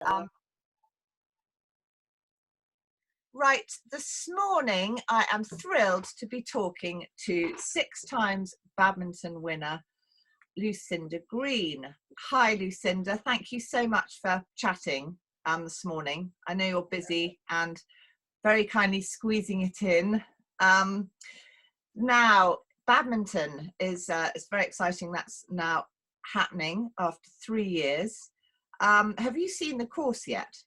Um, right, this morning I am thrilled to be talking to 6 times badminton winner Lucinda Green. Hi Lucinda, thank you so much for chatting this morning. I know you're busy and very kindly squeezing it in. Now, badminton is very exciting. That's now happening after 3 years. Have you seen the course yet?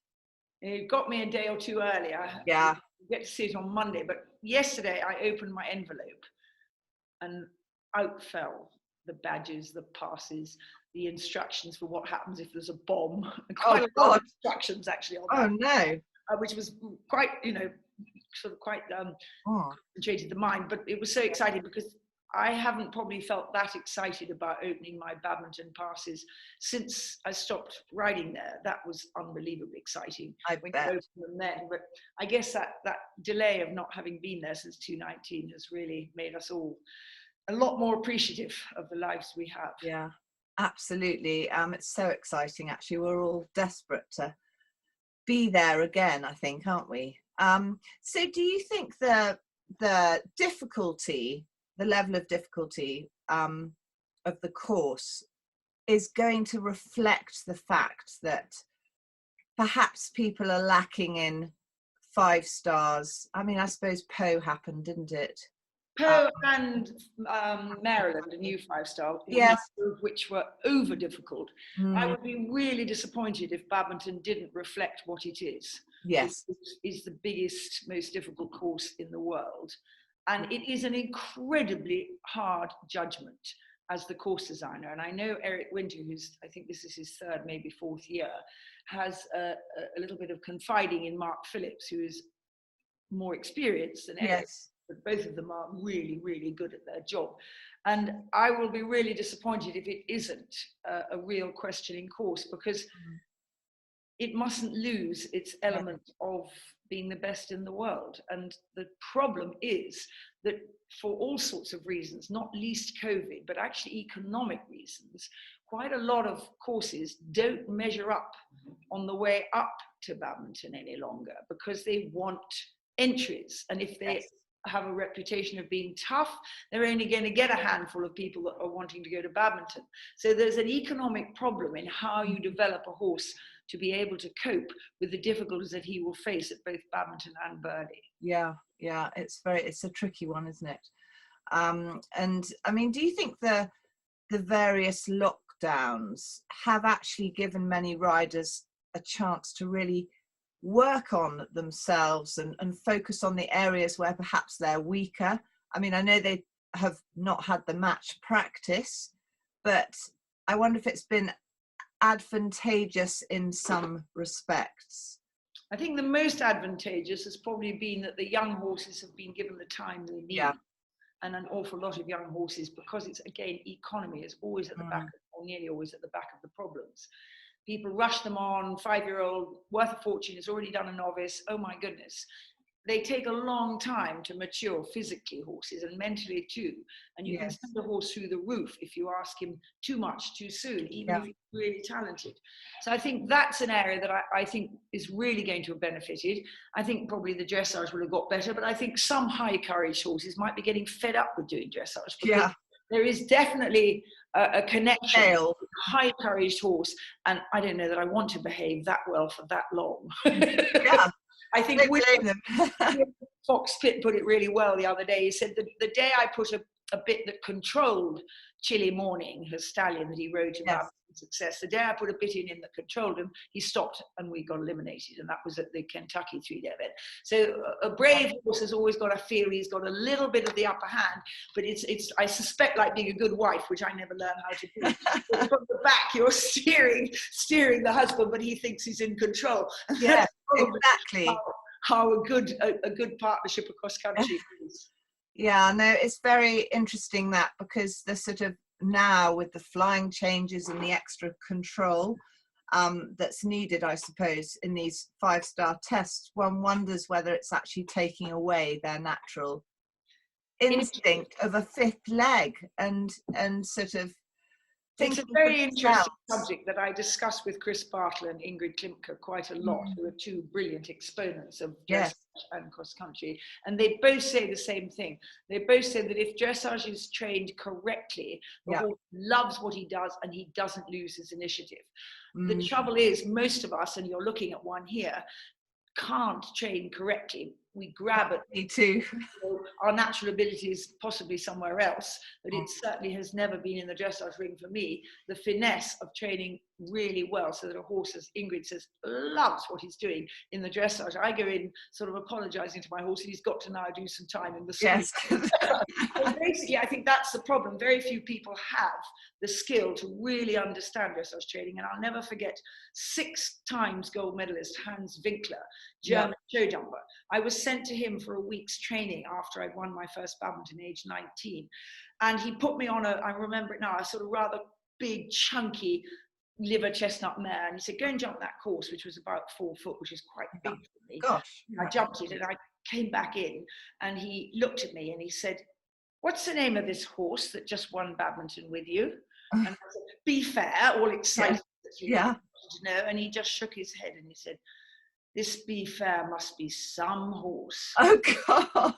It got me a day or two earlier. Yeah. You get to see it on Monday, but yesterday I opened my envelope and out fell the badges, the passes, the instructions for what happens if there's a bomb. Quite a lot of instructions actually on that. Oh no. Which was quite, concentrated the mind, but it was so exciting because I haven't probably felt that excited about opening my badminton passes since I stopped riding there. That was unbelievably exciting. I bet. Opened them then, but I guess that delay of not having been there since 2019 has really made us all a lot more appreciative of the lives we have. Yeah, absolutely. It's so exciting. Actually, we're all desperate to be there again, I think, aren't we? So do you think the difficulty, the level of difficulty of the course is going to reflect the fact that perhaps people are lacking in 5 stars? I mean, I suppose Poe happened, didn't it? Poe and Maryland, a new 5-star, yes, which were over difficult. I Mm. would be really disappointed if badminton didn't reflect what it is. Yes. It is the biggest, most difficult course in the world. And it is an incredibly hard judgment as the course designer. And I know Eric Winter, who's, I think this is his 3rd, maybe 4th year, has a little bit of confiding in Mark Phillips, who is more experienced than Eric. Yes. But both of them are really, really good at their job. And I will be really disappointed if it isn't a real questioning course, because it mustn't lose its element of being the best in the world. And the problem is that for all sorts of reasons, not least COVID, but actually economic reasons, quite a lot of courses don't measure up on the way up to badminton any longer because they want entries. And if they have a reputation of being tough, they're only going to get a handful of people that are wanting to go to badminton. So there's an economic problem in how you develop a horse to be able to cope with the difficulties that he will face at both badminton and birdie. Yeah, it's a tricky one, isn't it? And I mean, do you think the various lockdowns have actually given many riders a chance to really work on themselves and focus on the areas where perhaps they're weaker? I mean, I know they have not had the match practice, but I wonder if it's been advantageous in some respects. I think the most advantageous has probably been that the young horses have been given the time they need. Yeah. And an awful lot of young horses, because it's, again, economy is always at the back, or nearly always at the back of the problems. People rush them on, 5-year-old, worth a fortune, has already done a novice, oh my goodness. They take a long time to mature physically, horses, and mentally too. And you can send a horse through the roof if you ask him too much too soon, even if he's really talented. So I think that's an area that I think is really going to have benefited. I think probably the dressage will have got better, but I think some high courage horses might be getting fed up with doing dressage. Because there is definitely a connection with a high courage horse, and I don't know that I want to behave that well for that long. I think Fox Pitt put it really well the other day. He said that the day I put a bit that controlled Chilly Morning, her stallion that he rode to success, the day I put a bit in him that controlled him, he stopped and we got eliminated. And that was at the Kentucky 3-day event. So a brave horse has always got to feel he's got a little bit of the upper hand, but it's I suspect, like being a good wife, which I never learned how to do. From the back, you're steering the husband, but he thinks he's in control. Yeah, exactly. How a good partnership across country is. Yeah, no, it's very interesting that, because the sort of now with the flying changes and the extra control that's needed, I suppose, in these 5-star tests, one wonders whether it's actually taking away their natural instinct of a 5th leg and sort of It's a thinking for very interesting themselves. subject that I discuss with Chris Bartle and Ingrid Klimke quite a lot, who are two brilliant exponents of Yes. dressage and cross country. And they both say the same thing. They both say that if dressage is trained correctly, the horse loves what he does and he doesn't lose his initiative. The trouble is, most of us, and you're looking at one here, can't train correctly. We grab it. Me too. Our natural ability is possibly somewhere else, but it certainly has never been in the dressage ring for me. The finesse of training really well so that a horse, as Ingrid says, loves what he's doing in the dressage. I go in sort of apologizing to my horse, and he's got to now do some time in the school. Yes. And basically, I think that's the problem. Very few people have the skill to really understand dressage training. And I'll never forget 6 times gold medalist Hans Winkler, German show jumper. I was sent to him for a week's training after I'd won my first badminton, age 19. And he put me on I remember it now, a sort of rather big, chunky liver chestnut mare. And he said, go and jump that course, which was about 4 foot, which is quite big for me. Gosh. I jumped it and I came back in, and he looked at me and he said, what's the name of this horse that just won badminton with you? And I said, Be Fair, all excited that you wanted to know. And he just shook his head and he said, this Be Fair must be some horse. Oh God.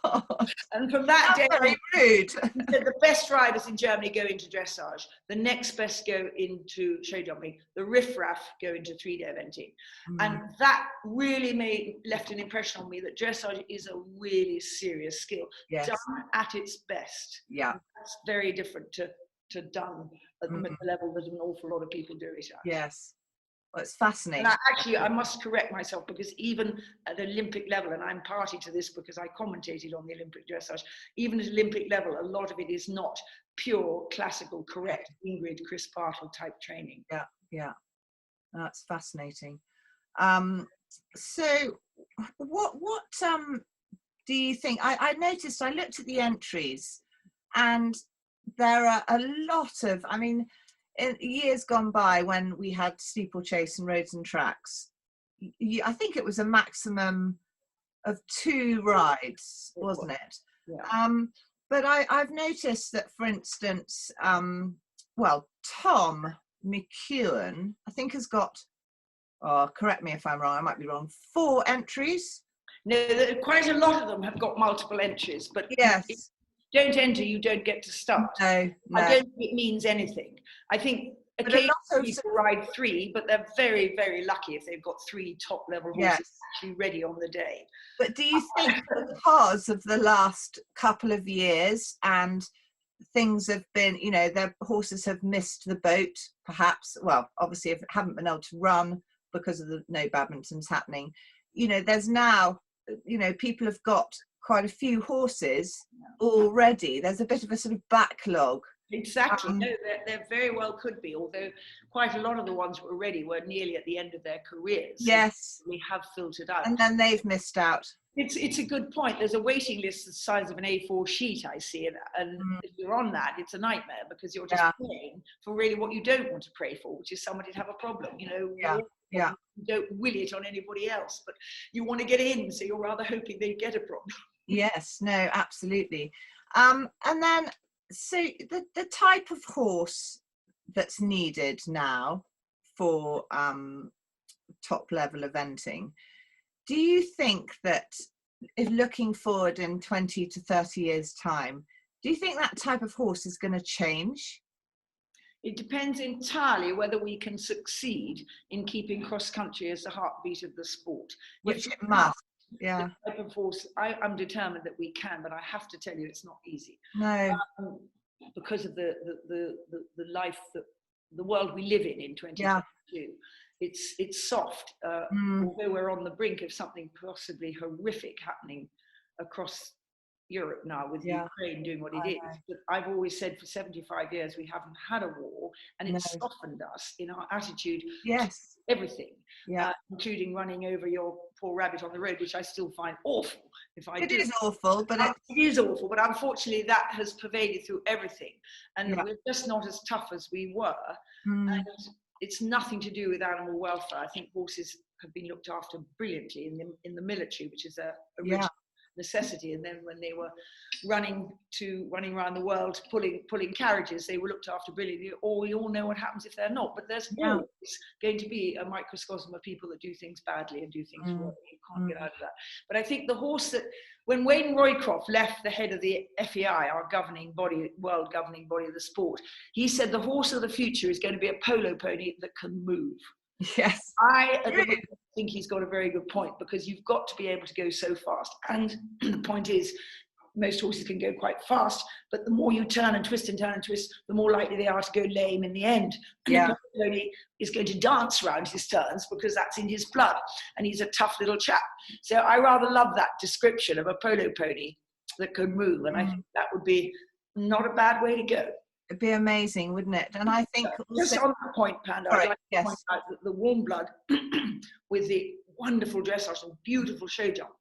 And from that day, very rude. He said the best riders in Germany go into dressage, the next best go into show jumping, the riffraff go into 3-day eventing. And that really left an impression on me that dressage is a really serious skill, done at its best. Yeah. That's very different to done at the level that an awful lot of people do it at. Yes. Well, it's fascinating. And I must correct myself, because even at the Olympic level, and I'm party to this because I commentated on the Olympic dressage, even at Olympic level, a lot of it is not pure, classical, correct Ingrid, Chris Bartle type training. Yeah. That's fascinating. So what do you think? I noticed, I looked at the entries, and there are a lot of, I mean, in years gone by when we had steeplechase and roads and tracks, I think it was a maximum of 2 rides, wasn't it? Yeah. But I've noticed that, for instance, Tom McEwen, I think, has got, correct me if I'm wrong, I might be wrong, 4 entries. No, quite a lot of them have got multiple entries, but yes. Don't enter, you don't get to start. No. I don't think it means anything. I think occasionally people ride 3, but they're very, very lucky if they've got 3 top-level horses actually ready on the day. But do you think, because of the last couple of years and things have been, their horses have missed the boat, perhaps, well, obviously haven't been able to run because of the no badmintons happening, there's now, people have got quite a few horses already. There's a bit of a sort of backlog. Exactly. No, there very well could be, although quite a lot of the ones who were ready were nearly at the end of their careers. Yes. So we have filtered out. And then they've missed out. It's a good point. There's a waiting list the size of an A4 sheet, I see, and if you're on that, it's a nightmare, because you're just praying for really what you don't want to pray for, which is somebody to have a problem. You don't will it on anybody else, but you want to get in, so you're rather hoping they get a problem. Yes, no, absolutely. And then, so the type of horse that's needed now for top level eventing, do you think that, if looking forward in 20 to 30 years time, do you think that type of horse is going to change? It depends entirely whether we can succeed in keeping cross country as the heartbeat of the sport. Which it must. Yeah. The type of horse, I'm determined that we can, but I have to tell you, it's not easy. No. Because of the life, the world we live in 2022. It's soft. Although we're on the brink of something possibly horrific happening across Europe now, with Ukraine doing what it is. But I've always said for 75 years we haven't had a war, and it's softened us in our attitude to everything, including running over your poor rabbit on the road, which I still find awful. It is awful, but unfortunately that has pervaded through everything, and we're just not as tough as we were. And it's nothing to do with animal welfare. I think horses have been looked after brilliantly in the military, which is a necessity. And then when they were running around the world, pulling carriages, they were looked after brilliantly. Or we all know what happens if they're not. But there's always going to be a microcosm of people that do things badly and do things wrong. You can't get out of that. But I think the horse that, when Wayne Roycroft left the head of the FEI, our governing body, world governing body of the sport, he said the horse of the future is going to be a polo pony that can move. Yes. I think he's got a very good point, because you've got to be able to go so fast. And the point is, most horses can go quite fast, but the more you turn and twist, the more likely they are to go lame in the end. And the pony is going to dance around his turns because that's in his blood, and he's a tough little chap. So I rather love that description of a polo pony that can move, and I think that would be not a bad way to go. It'd be amazing, wouldn't it? And I think just on that point, Panda, I'd like to point out that the warm blood with the wonderful dressage and beautiful show jump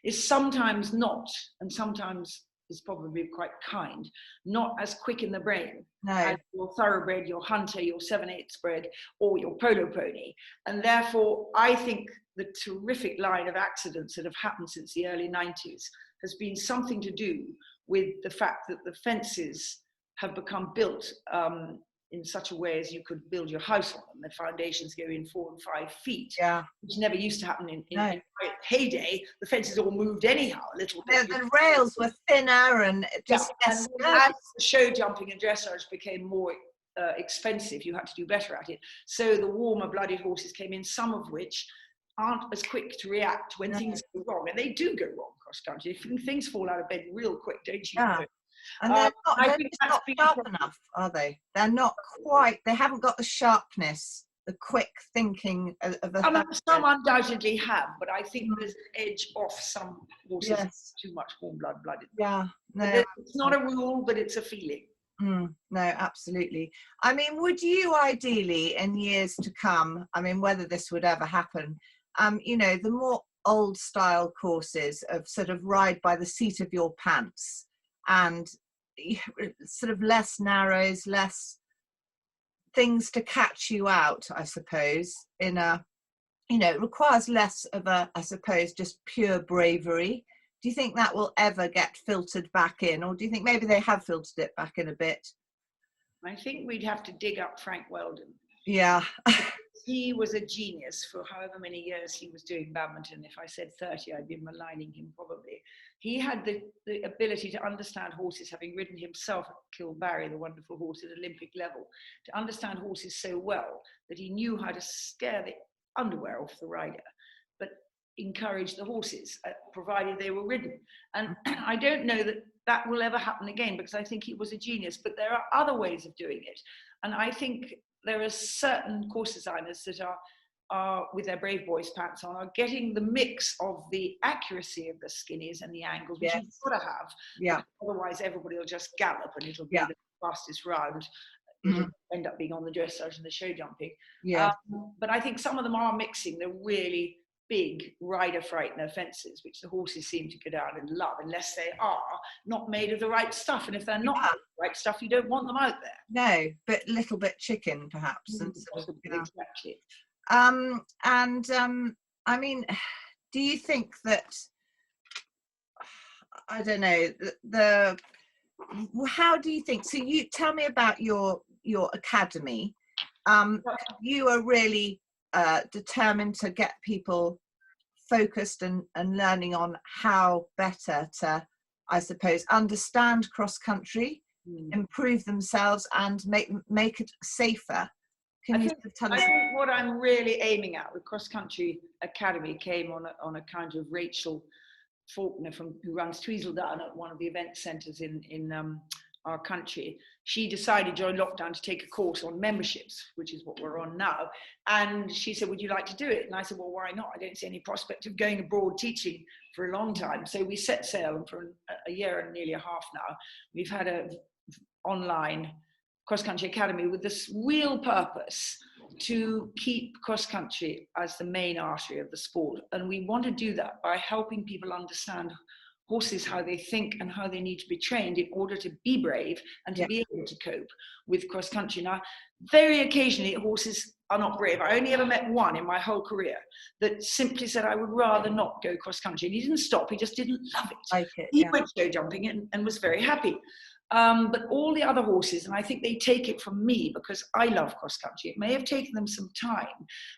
is sometimes not, and sometimes is probably quite kind, not as quick in the brain as your thoroughbred, your hunter, your 7/8 bred, or your polo pony. And therefore, I think the terrific line of accidents that have happened since the early 90s has been something to do with the fact that the fences have become built in such a way as you could build your house on them. The foundations go in 4 and 5 feet, which never used to happen in my heyday. The fences all moved anyhow a little bit. The rails were thinner and just and as the show jumping and dressage became more expensive, you had to do better at it. So the warmer blooded horses came in, some of which aren't as quick to react when things go wrong. And they do go wrong cross country. Things fall out of bed real quick, don't you know? And they're not sharp enough, are they? They're not quite, they haven't got the sharpness, the quick thinking of a some undoubtedly have, but I think there's an edge off some horses, too much warm-blooded. Yeah, no, it's not a rule, but it's a feeling. No, absolutely. I mean, would you ideally, in years to come, I mean, whether this would ever happen, you know, the more old style courses of sort of ride by the seat of your pants, and sort of less narrows, less things to catch you out, I suppose, in a, you know, it requires less of a, I suppose, just pure bravery. Do you think that will ever get filtered back in, or do you think maybe they have filtered it back in a bit? I think we'd have to dig up Frank Weldon. Yeah. He was a genius for however many years he was doing badminton. If I said 30, I'd be maligning him probably. He had the ability to understand horses, having ridden himself at Kilbarry, the wonderful horse at Olympic level, to understand horses so well that he knew how to scare the underwear off the rider, but encourage the horses, provided they were ridden. And I don't know that that will ever happen again, because I think he was a genius, but there are other ways of doing it. And I think there are certain course designers that are with their Brave Boys pants on, are getting the mix of the accuracy of the skinnies and the angles, which you've got to have. Yeah. Otherwise, everybody will just gallop and it'll be the fastest round. It'll end up being on the dressage and the show jumping. Yeah. But I think some of them are mixing the really big rider frightener fences, which the horses seem to go down and love, unless they are not made of the right stuff. And if they're not made of the right stuff, you don't want them out there. No, but a little bit chicken, perhaps. Exactly. I mean, do you think that, I don't know, how do you think, so you tell me about your academy. You are really determined to get people focused and learning on how better to, I suppose, understand cross country, improve themselves, and make it safer. Can you tell us? I think what I'm really aiming at with Cross Country Academy came on account of Rachel Faulkner, who runs Tweedledown at one of the event centres in our country. She decided during lockdown to take a course on memberships, which is what we're on now. And she said, would you like to do it? And I said, well, why not? I don't see any prospect of going abroad teaching for a long time. So we set sail, and for a year and nearly a half now, we've had an online Cross Country Academy with this real purpose to keep cross country as the main artery of the sport. And we want to do that by helping people understand horses how they think and how they need to be trained in order to be brave and to be able to cope with cross country. Now, very occasionally horses are not brave. I only ever met one in my whole career that simply said, I would rather not go cross country. And he didn't stop, he just didn't love it. He went show jumping and was very happy. But all the other horses, and I think they take it from me because I love cross country. It may have taken them some time,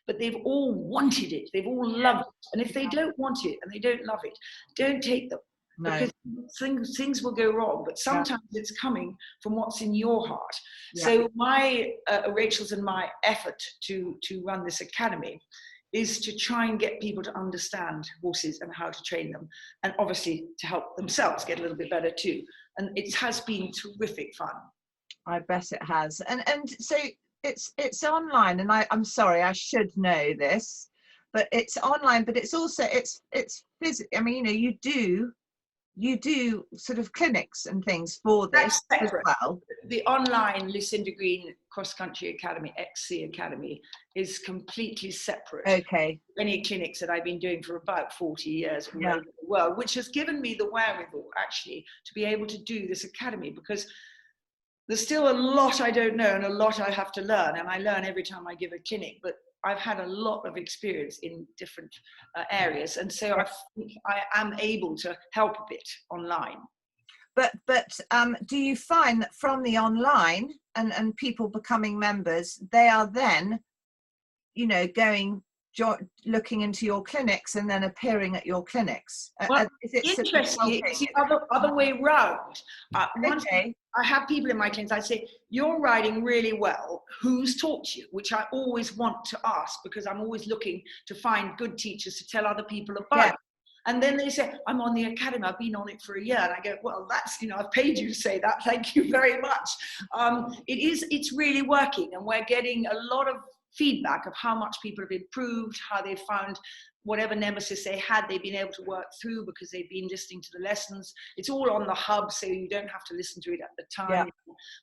but they've all wanted it. They've all loved it. And if they don't want it and they don't love it, don't take them. No. Because things will go wrong, but sometimes it's coming from what's in your heart. So my Rachel's and my effort to run this academy is to try and get people to understand horses and how to train them, and obviously to help themselves get a little bit better too. And it has been terrific fun. I bet it has. And so it's online, and I'm sorry, I should know this, but it's online, but it's also it's physical. I mean, you do sort of clinics and things for this as well. The online Lucinda Green Cross Country Academy, XC Academy, is completely separate. Okay. Any clinics that I've been doing for about 40 years all over the world, which has given me the wherewithal actually to be able to do this academy, because there's still a lot I don't know and a lot I have to learn, and I learn every time I give a clinic, but I've had a lot of experience in different areas, and so I think I am able to help a bit online. But do you find that from the online and people becoming members, they are then, you know, looking into your clinics and then appearing at your clinics? Well, interestingly, it's the other way round. I have people in my clinics, I say, you're riding really well, who's taught you? Which I always want to ask, because I'm always looking to find good teachers to tell other people about. And then they say, I'm on the academy, I've been on it for a year. And I go, well, that's, you know, I've paid you to say that, thank you very much. It's really working, and we're getting a lot of feedback of how much people have improved, how they found whatever nemesis they had, they've been able to work through because they've been listening to the lessons. It's all on the hub, so you don't have to listen to it at the time.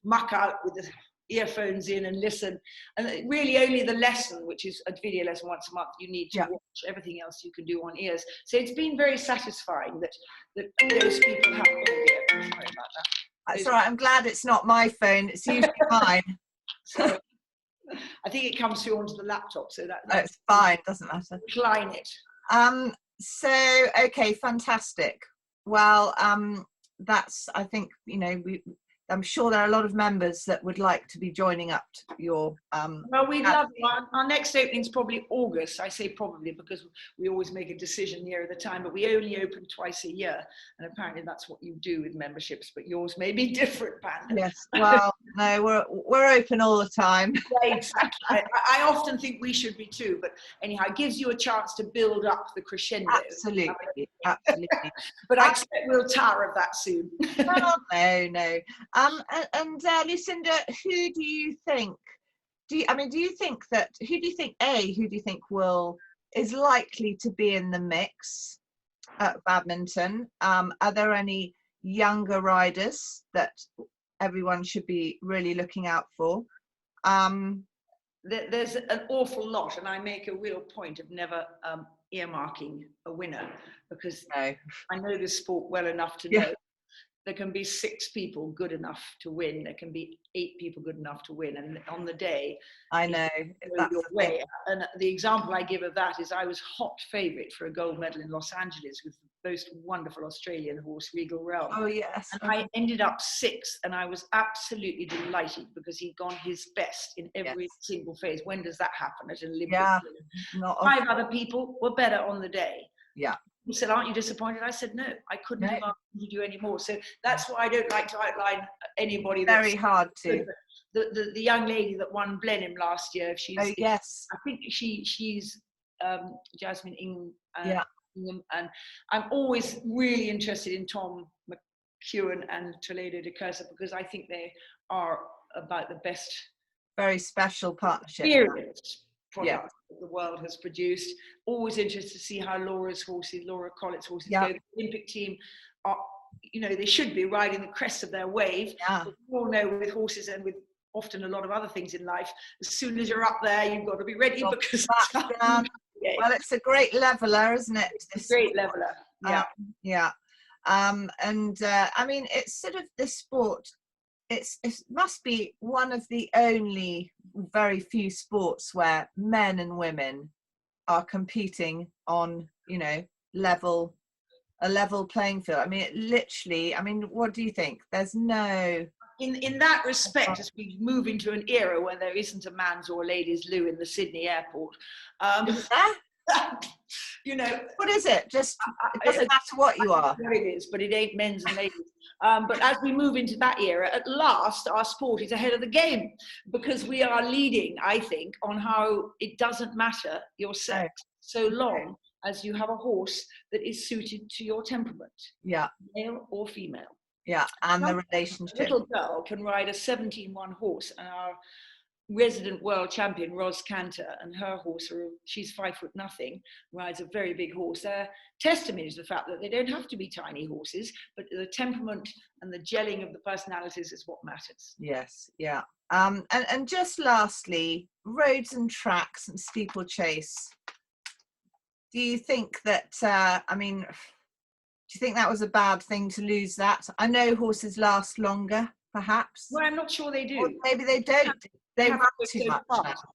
Muck out with the earphones in and listen. And really only the lesson, which is a video lesson once a month, you need to watch. Everything else you can do on ears. So it's been very satisfying that those people have. Sorry about that. That's all right. I'm glad it's not my phone. It's usually mine. So, I think it comes through onto the laptop, so that's fine, doesn't matter. Decline it. So okay, fantastic. Well, that's, I think, you know, I'm sure there are a lot of members that would like to be joining up to your well, we'd love our next opening is probably August. I say probably because we always make a decision near the time, but we only open twice a year, and apparently that's what you do with memberships, but yours may be different, Panda. Yes, well, no, we're open all the time. Yeah, exactly. I often think we should be too, but anyhow, it gives you a chance to build up the crescendo. Absolutely, absolutely. But I expect we'll tire of that soon. Oh, no. And Lucinda, who do you think is likely to be in the mix at badminton? Are there any younger riders that everyone should be really looking out for? There's an awful lot, and I make a real point of never earmarking a winner, because I know this sport well enough to know there can be 6 people good enough to win. There can be 8 people good enough to win. And on the day, I know that's your way. And the example I give of that is I was hot favourite for a gold medal in Los Angeles with the most wonderful Australian horse, Regal Realm. Oh, yes. And I ended up 6th, and I was absolutely delighted because he'd gone his best in every single phase. When does that happen at an Olympic? Yeah. 5 other people were better on the day. Yeah. He said, aren't you disappointed? I said, no, I couldn't have asked you to do any more. So that's why I don't like to outline anybody. Very hard to. The young lady that won Blenheim last year, I think she's Jasmine Ingham, and I'm always really interested in Tom McEwen and Toledo de Cursa, because I think they are about the best. Very special partnership. Product that the world has produced. Always interested to see how Laura Collett's horses go. The Olympic team are, you know, they should be riding the crest of their wave. But we all know with horses and with often a lot of other things in life, as soon as you're up there, you've got to be ready because well, it's a great leveler, isn't it? It's a great leveler. I mean, it's sort of this sport. It must be one of the only very few sports where men and women are competing on, you know, a level playing field. I mean, it literally, I mean, what do you think? There's no... In that respect, as we move into an era where there isn't a man's or a ladies' loo in the Sydney airport, you know, what is it? Just, it doesn't matter what you are. What it is, but it ain't men's and ladies. But as we move into that era, at last our sport is ahead of the game, because we are leading, I think, on how it doesn't matter your sex, so long as you have a horse that is suited to your temperament, male or female. Yeah, and the relationship. A little girl can ride a 17-1 horse, and our resident world champion Ros Cantor and her horse, she's 5'0", rides a very big horse. They're testimony to the fact that they don't have to be tiny horses, but the temperament and the gelling of the personalities is what matters. Yes, yeah. And just lastly, roads and tracks and steeplechase. Do you think that, I mean, do you think that was a bad thing to lose that? I know horses last longer, perhaps. Well, I'm not sure they do. Or maybe they don't. They run too much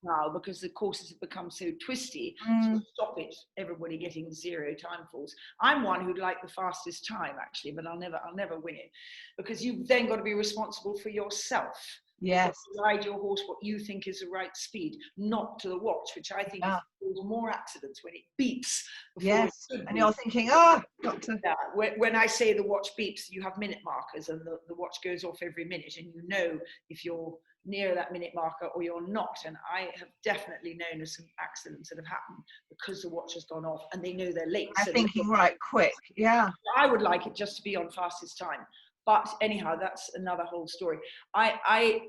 now because the courses have become so twisty. To stop it, everybody getting 0 time falls. I'm one who'd like the fastest time, actually, but I'll never win it, because you've then got to be responsible for yourself. Yes. Ride your horse what you think is the right speed, not to the watch, which I think causes more accidents when it beeps. Yes, and you're thinking, oh, got to... When I say the watch beeps, you have minute markers, and the watch goes off every minute, and you know if you're near that minute marker or you're not. And I have definitely known of some accidents that have happened because the watch has gone off and they know they're late. I'm thinking, right, quick, yeah. I would like it just to be on fastest time. But anyhow, that's another whole story. I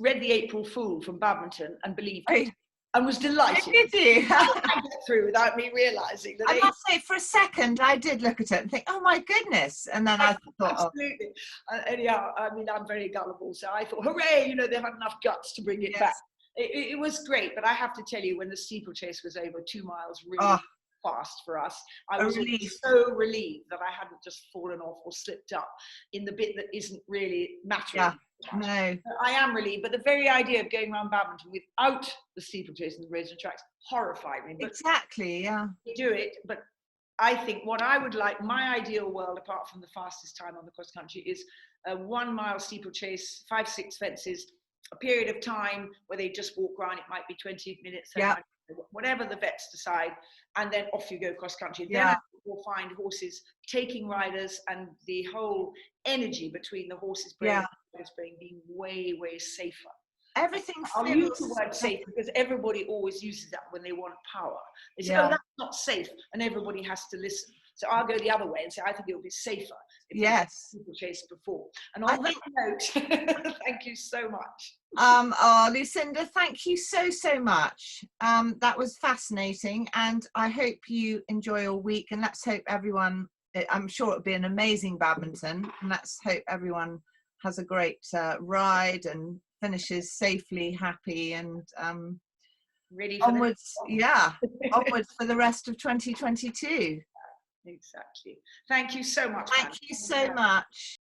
read The April Fool from Badminton and believed it, and was delighted. Did you? I get through without me realising that. I must say, for a second, I did look at it and think, oh my goodness. And then I thought, absolutely. Anyhow, I mean, I'm very gullible, so I thought, hooray, you know, they had enough guts to bring it back. It was great, but I have to tell you, when the steeplechase was over 2 miles, really fast for us, I was so relieved that I hadn't just fallen off or slipped up in the bit that isn't really mattering. No, I am relieved, but the very idea of going around Badminton without the steeplechase and the roads and tracks horrified me. But exactly, yeah. We do it, but I think what I would like, my ideal world, apart from the fastest time on the cross country, is a 1 mile steeplechase, 5-6 fences, a period of time where they just walk around. It might be 20 minutes, whatever the vets decide, and then off you go cross country. Then we'll find horses taking riders, and the whole energy between the horses brain and the riders' brain being way, way safer. Everything I'll use the word safe because everybody always uses that when they want power. They say, oh, that's not safe, and everybody has to listen. So I'll go the other way and say, I think it will be safer if people chased before. And on that note, thank you so much. Lucinda, thank you so much. That was fascinating, and I hope you enjoy your week, and let's hope everyone, I'm sure it'll be an amazing badminton, and let's hope everyone has a great ride and finishes safely, happy, and ready for onwards, onwards for the rest of 2022. Exactly. Thank you so much. Thank you so much.